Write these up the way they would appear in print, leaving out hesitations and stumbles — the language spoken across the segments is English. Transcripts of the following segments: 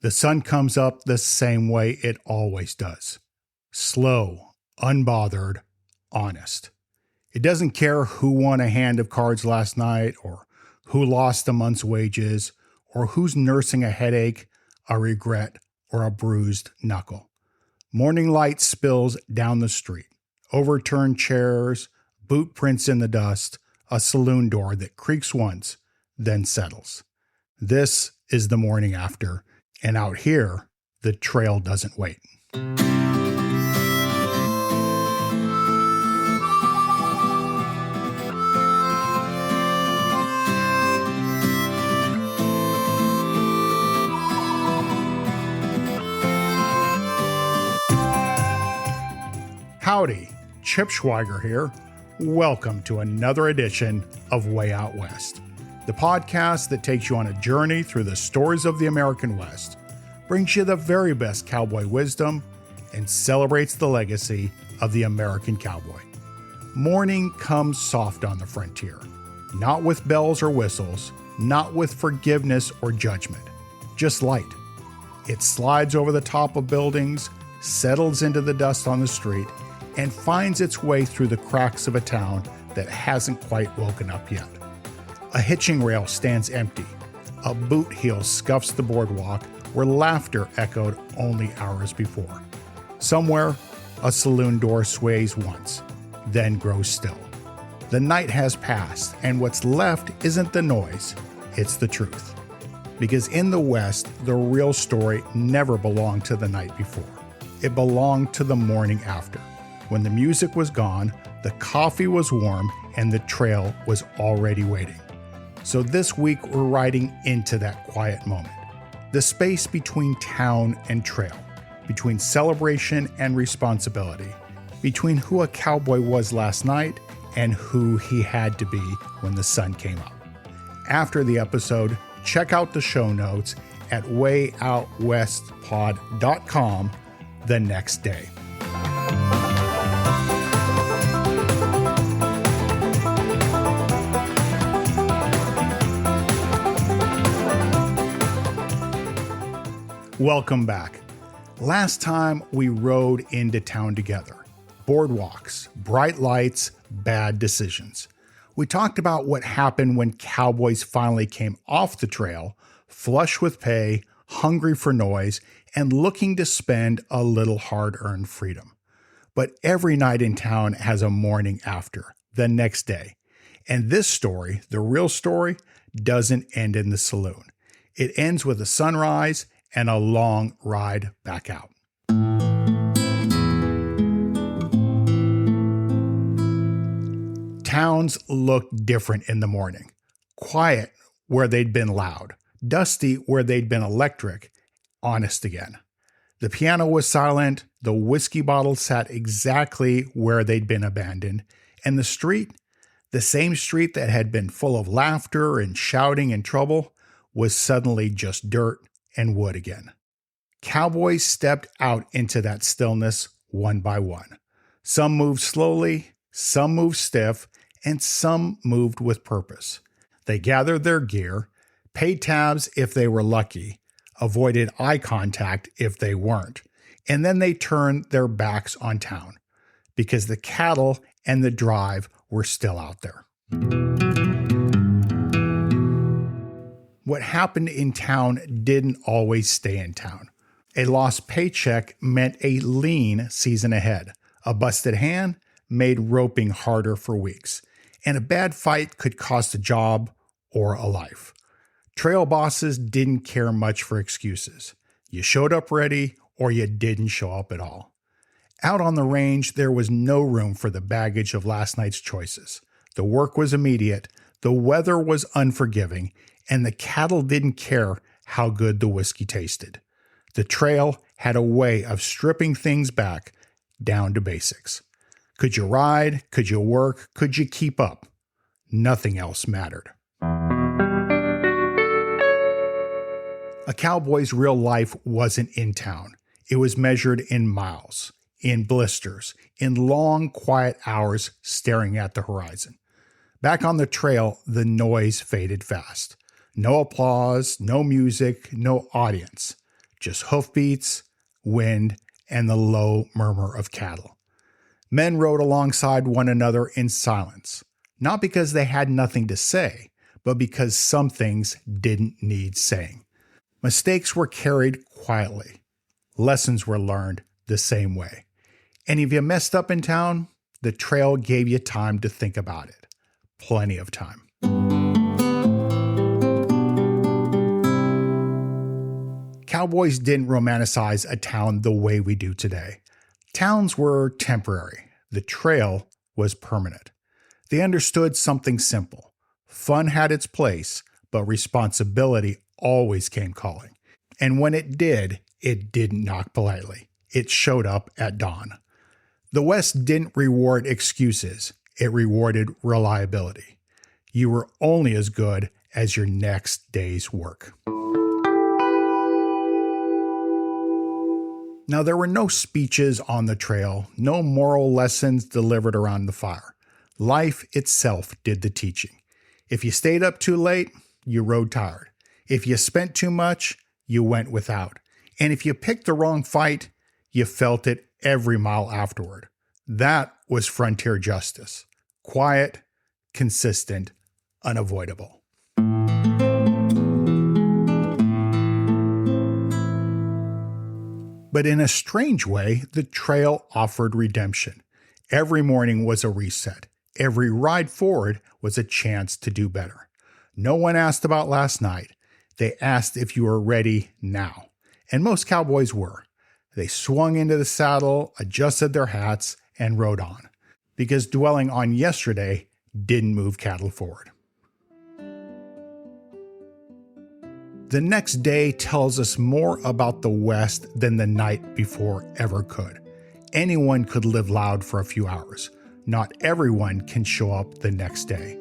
The sun comes up the same way it always does. Slow, unbothered, honest. It doesn't care who won a hand of cards last night, or who lost a month's wages, or who's nursing a headache, a regret, or a bruised knuckle. Morning light spills down the street. Overturned chairs, boot prints in the dust, a saloon door that creaks once, then settles. This is the morning after, and out here, the trail doesn't wait. Howdy, Chip Schweiger here. Welcome to another edition of Way Out West, the podcast that takes you on a journey through the stories of the American West, brings you the very best cowboy wisdom, and celebrates the legacy of the American cowboy. Morning comes soft on the frontier, not with bells or whistles, not with forgiveness or judgment, just light. It slides over the top of buildings, settles into the dust on the street, and finds its way through the cracks of a town that hasn't quite woken up yet. A hitching rail stands empty. A boot heel scuffs the boardwalk where laughter echoed only hours before. Somewhere, a saloon door sways once, then grows still. The night has passed, and what's left isn't the noise, it's the truth. Because in the West, the real story never belonged to the night before. It belonged to the morning after. When the music was gone, the coffee was warm, and the trail was already waiting. So this week, we're riding into that quiet moment. The space between town and trail, between celebration and responsibility, between who a cowboy was last night and who he had to be when the sun came up. After the episode, check out the show notes at wayoutwestpod.com the next day. Welcome back. Last time we rode into town together. Boardwalks, bright lights, bad decisions. We talked about what happened when cowboys finally came off the trail, flush with pay, hungry for noise, and looking to spend a little hard-earned freedom. But every night in town has a morning after, the next day. And this story, the real story, doesn't end in the saloon. It ends with a sunrise and a long ride back out. Towns looked different in the morning. Quiet where they'd been loud, dusty where they'd been electric, honest again. The piano was silent, the whiskey bottle sat exactly where they'd been abandoned, and the street, the same street that had been full of laughter and shouting and trouble, was suddenly just dirt and wood again. Cowboys stepped out into that stillness one by one. Some moved slowly, some moved stiff, and some moved with purpose. They gathered their gear, paid tabs if they were lucky, avoided eye contact if they weren't, and then they turned their backs on town because the cattle and the drive were still out there. What happened in town didn't always stay in town. A lost paycheck meant a lean season ahead. A busted hand made roping harder for weeks. And a bad fight could cost a job or a life. Trail bosses didn't care much for excuses. You showed up ready or you didn't show up at all. Out on the range, there was no room for the baggage of last night's choices. The work was immediate, the weather was unforgiving, and the cattle didn't care how good the whiskey tasted. The trail had a way of stripping things back down to basics. Could you ride? Could you work? Could you keep up? Nothing else mattered. A cowboy's real life wasn't in town. It was measured in miles, in blisters, in long, quiet hours staring at the horizon. Back on the trail, the noise faded fast. No applause, no music, no audience. just hoofbeats, wind, and the low murmur of cattle. Men rode alongside one another in silence, not because they had nothing to say, but because some things didn't need saying. Mistakes were carried quietly. Lessons were learned the same way. And if you messed up in town, the trail gave you time to think about it. Plenty of time. Cowboys didn't romanticize a town the way we do today. Towns were temporary. The trail was permanent. They understood something simple. Fun had its place, but responsibility always came calling. And when it didn't knock politely. It showed up at dawn. The West didn't reward excuses. It rewarded reliability. You were only as good as your next day's work. Now, there were no speeches on the trail, no moral lessons delivered around the fire. Life itself did the teaching. If you stayed up too late, you rode tired. If you spent too much, you went without. And if you picked the wrong fight, you felt it every mile afterward. That was frontier justice. Quiet, consistent, unavoidable. But in a strange way, the trail offered redemption. Every morning was a reset. Every ride forward was a chance to do better. No one asked about last night. They asked if you were ready now. And most cowboys were. They swung into the saddle, adjusted their hats, and rode on. Because dwelling on yesterday didn't move cattle forward. The next day tells us more about the West than the night before ever could. Anyone could live loud for a few hours. Not everyone can show up the next day.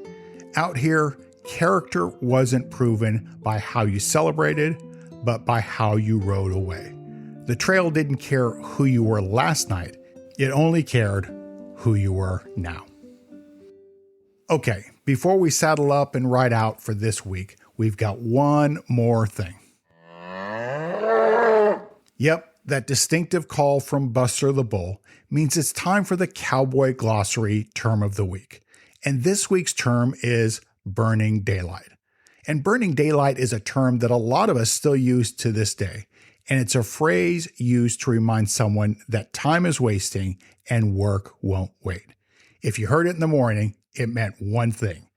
Out here, character wasn't proven by how you celebrated, but by how you rode away. The trail didn't care who you were last night. It only cared who you were now. Okay, before we saddle up and ride out for this week, we've got one more thing. Yep, that distinctive call from Buster the Bull means it's time for the Cowboy Glossary term of the week. And this week's term is burning daylight. And burning daylight is a term that a lot of us still use to this day. And it's a phrase used to remind someone that time is wasting and work won't wait. If you heard it in the morning, it meant one thing.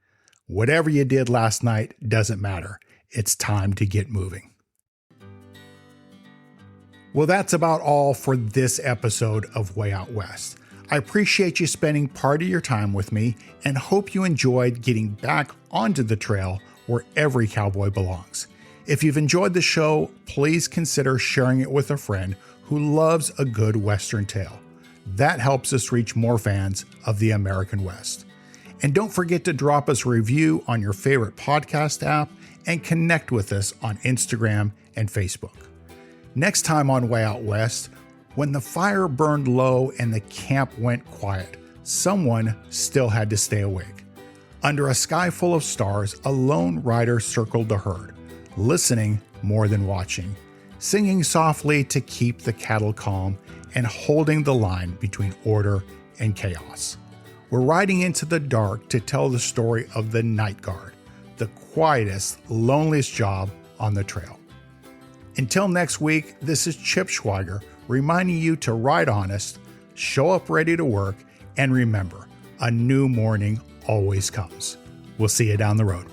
Whatever you did last night doesn't matter. It's time to get moving. Well, that's about all for this episode of Way Out West. I appreciate you spending part of your time with me and hope you enjoyed getting back onto the trail where every cowboy belongs. If you've enjoyed the show, please consider sharing it with a friend who loves a good Western tale. That helps us reach more fans of the American West. And don't forget to drop us a review on your favorite podcast app and connect with us on Instagram and Facebook. Next time on Way Out West, when the fire burned low and the camp went quiet, someone still had to stay awake. Under a sky full of stars, a lone rider circled the herd, listening more than watching, singing softly to keep the cattle calm and holding the line between order and chaos. We're riding into the dark to tell the story of the night guard, the quietest, loneliest job on the trail. Until next week, this is Chip Schweiger reminding you to ride honest, show up ready to work, and remember, a new morning always comes. We'll see you down the road.